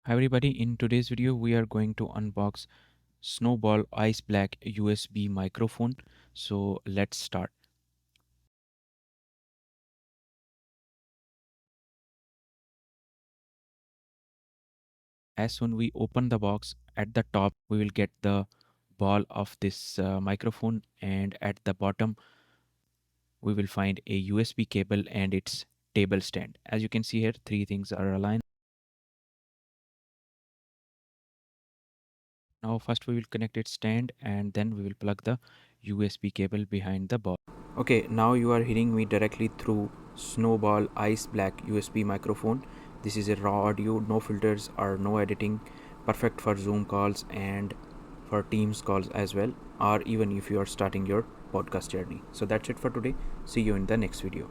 Hi everybody, in today's video we are going to unbox Snowball Ice Black USB microphone. So let's start. As soon we open the box, at the top we will get the ball of this microphone, and at the bottom we will find a USB cable and its table stand. As you can see here, three things are aligned. Now first we will connect its stand and then we will plug the USB cable behind the ball. Okay, now you are hearing me directly through Snowball Ice Black USB microphone. This is a raw audio, no filters or no editing, perfect for Zoom calls and for Teams calls as well, or even if you are starting your podcast journey. So that's it for today. See you in the next video.